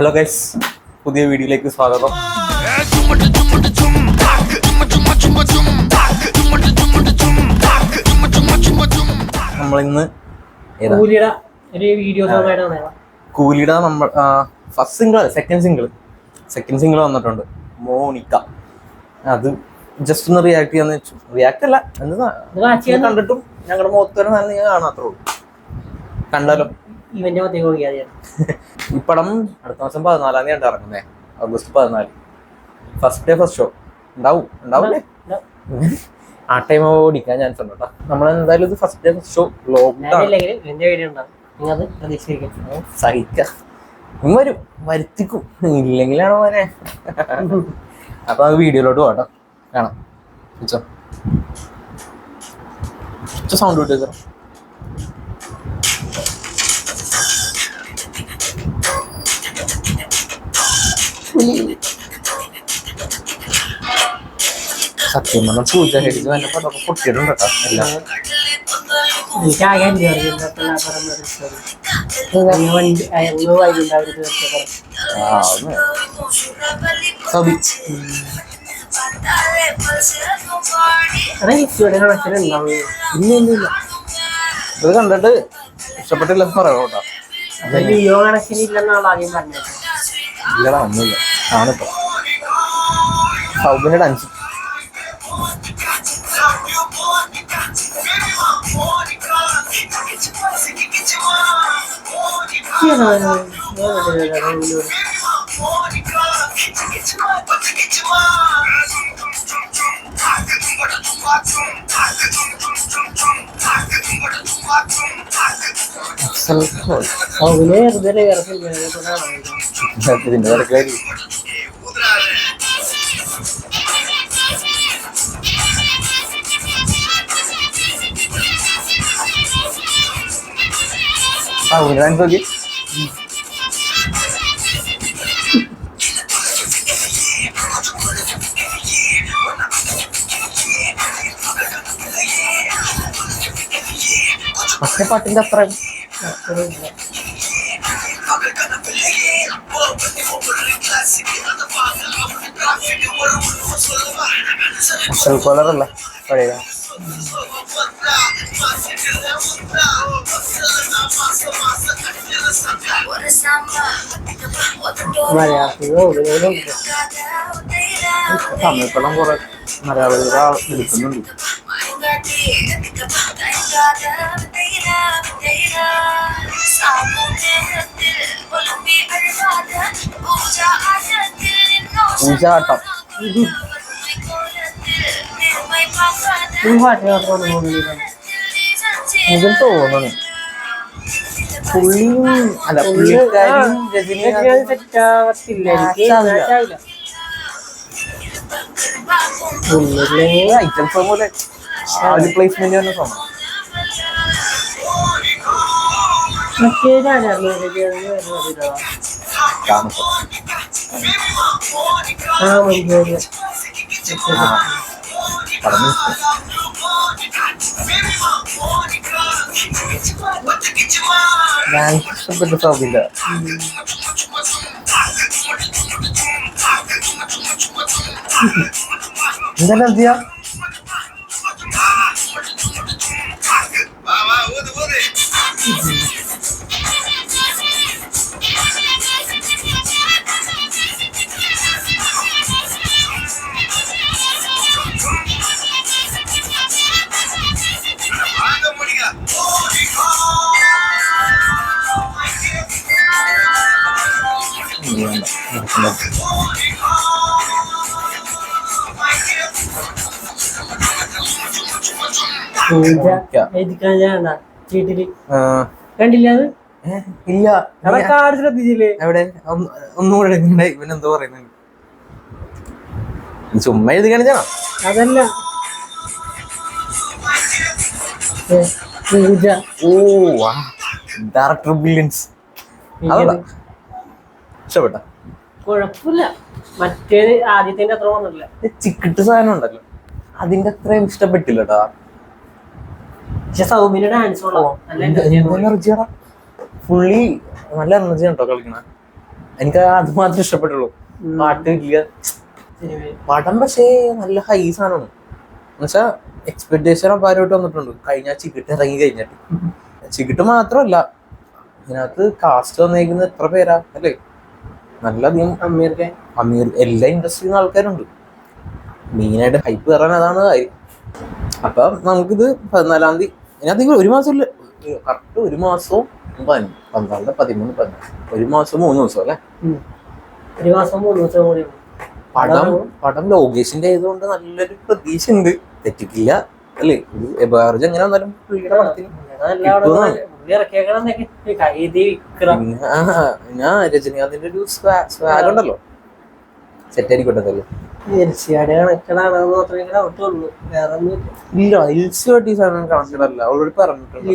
Hello guys, പുതിയ വീഡിയോയിലേക്ക് സ്വാഗതം. നമ്മളിന്ന് കൂലിയുടെ നമ്മൾ ഫസ്റ്റ് സിംഗിൾ സെക്കൻഡ് സിംഗിൾ വന്നിട്ടുണ്ട്, മോണിക്ക. അത് ജസ്റ്റ് ഒന്ന് റിയാക്ട് ചെയ്യാന്ന് വെച്ചു. റിയാക്ട് അല്ല, എന്താ കണ്ടിട്ടും ഞങ്ങളുടെ മുഖത്തോടെ നല്ല നിങ്ങൾ കാണാത്രേ ഉള്ളൂ. കണ്ടാലോ? ഈ പടം അടുത്ത മാസം 14-ാം തീയതി ഇറങ്ങുന്നേ, August 14. First day first show ഉണ്ടാവില്ലേ? ആ ടൈം ഓടിക്കാൻ ചാൻസ് ഉണ്ട് കേട്ടോ. നമ്മളെന്തായാലും ഇത് ഫസ്റ്റ് ഡേ ഫസ്റ്റ് ഷോ സഹിക്കാം, വരും, വരുത്തിക്കും, ഇല്ലെങ്കിലാണോ മോനെ. അപ്പൊ അത് വീഡിയോയിലോട്ട് പോട്ടോ, കാണാം. സൗണ്ട് വിട്ടു സത്യം പറഞ്ഞ പൂജ ഹെഡിക്ക് നല്ല പടമൊക്കെ പൊട്ടിയിട്ടുണ്ട് കേട്ടോ. എല്ലാം ഇത് കണ്ടിട്ട് ഇഷ്ടപ്പെട്ടില്ല പറയാം കേട്ടോ. ഇല്ലടാ, ഒന്നുമില്ല. ആണിപ്പോ സൗബിന്റെ ഡാൻസ് ഇതിന്റെ തിരക്കാരി. ഡാൻസ് നോക്കി പക്ഷെ പാട്ടിന്റെ അത്ര കോളറല്ല പഴയ. തമിഴ് പടം കുറെ മലയാളികൾ വിളിക്കുന്നുണ്ട്. പൂജാട്ടം ഇതിൽ തോന്നുന്നു പുള്ളിയും അല്ല പുള്ളിക്കാരും ഐറ്റം സോങ് പോലെ പ്ലേസ്മെന്റ് തന്നെ സോങ്. ഞാൻ ഇഷ്ടപ്പെട്ട സൗബില്ല. എന്താ ചെയ്യാ കണ്ടില്ല? ഇല്ല, ശ്രദ്ധിച്ചില്ലേ? എവിടെ ഒന്നുകൂടെ ഇവനെന്തോ പറയുന്നുണ്ട്. ചുമ്മാ എഴുതി കാണിച്ചാണോ? അതല്ല, ഓ ഡയറക്ടർ ബ്രില്യൻസ്. അതല്ല ഇഷ്ടപ്പെട്ട? കുഴപ്പമില്ല, മറ്റേ ആദ്യത്തെ അത്ര വന്നില്ല. ചിക്കിട്ട് സാധനം ഉണ്ടല്ലോ, അതിന്റെ അത്രയും ഇഷ്ടപ്പെട്ടില്ല കേട്ടോ. പക്ഷെ സൗബിന്റെ ഡാൻസ് എനർജിയാടാ, ഫുള്ളി നല്ല എനർജി കേട്ടോ കളിക്കണ. എനിക്ക് അത് മാത്രമേ ഇഷ്ടപ്പെട്ടുള്ളൂ. പാട്ട് ഇല്ല, പടം പക്ഷേ നല്ല ഹൈ സാധനമാണ്. എന്നുവെച്ചാ എക്സ്പെക്ടേഷൻ അപ്പാരോട്ട് വന്നിട്ടുണ്ട് കഴിഞ്ഞ ചികിട്ട് ഇറങ്ങി കഴിഞ്ഞിട്ട്. ചികിട്ട് മാത്രമല്ല, ഇതിനകത്ത് കാസ്റ്റ് വന്നേക്കുന്ന എത്ര പേരാ അല്ലേ, നല്ലധികം അമീർ എല്ലാ ഇൻഡസ്ട്രിയിൽ നിന്ന് ആൾക്കാരുണ്ട്. മെയിനായിട്ട് ഹൈപ്പ് കയറാൻ അതാണ് കാര്യം. അപ്പം നമുക്കിത് 14-ാം തീയതി, ഇതിനകത്ത് ഒരു മാസമില്ല, കറക്റ്റ് ഒരു മാസവും 12, 13, 14, 1 മാസം 3 ദിവസം അല്ലേ, 1 മാസം 3 ദിവസം കൂടി. പടം ലോകേഷിന്റെ ആയതുകൊണ്ട് നല്ലൊരു പ്രതീക്ഷ ഉണ്ട്, തെറ്റിക്കില്ല അല്ലേ. ഒരു എബാർജ് എങ്ങനെ വന്നാലും പുള്ളിയുടെ പടത്തിന് ഞാൻ രജനീകാന്തിന്റെ ഒരു സ്വാഗ് ഉണ്ടല്ലോ, സെറ്റ് ആയിരിക്കട്ടെ. ഇല്ല, എൽസിയായിട്ട് ഈ സാധനം കണക്റ്റഡ് അല്ല, ഓൾറെഡി പറഞ്ഞിട്ടുണ്ട്.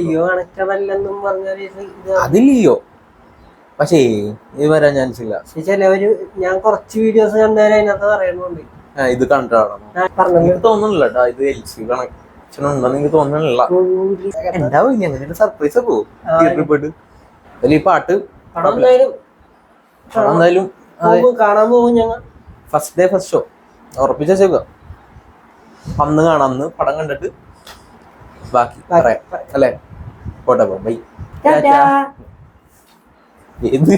അത് ലിയോ, പക്ഷേ ഇത് വരാൻ ചാൻസ് ഇല്ല. ചിലവര് ഞാൻ കുറച്ച് വീഡിയോസ് കണ്ടേരം അതിനകത്ത് പറയുന്നുണ്ട് ഇത് കണ്ടാണോ എനിക്ക് തോന്നുന്നില്ല കേട്ടോ, ഇത് എൽസി കണക്ഷൻ ഉണ്ടെന്ന് എനിക്ക് തോന്നുന്നില്ല. ഉണ്ടാവും ഇനി അങ്ങനെ സർപ്രൈസ് ഒക്കെ പോകും തിയേറ്ററിൽ പോയിട്ട്. അതിൽ ഈ പാട്ട് എന്തായാലും കാണാൻ പോകും ഞങ്ങൾ. ഫസ്റ്റ് ഡേ ഫസ്റ്റ് ഷോ ഉറപ്പിച്ച വെച്ചേക്കുക. അന്ന് കാണാം, അന്ന് പടം കണ്ടിട്ട് ബാക്കി പറയാം അല്ലേ. പോട്ടെ, ബൈ. ഏത്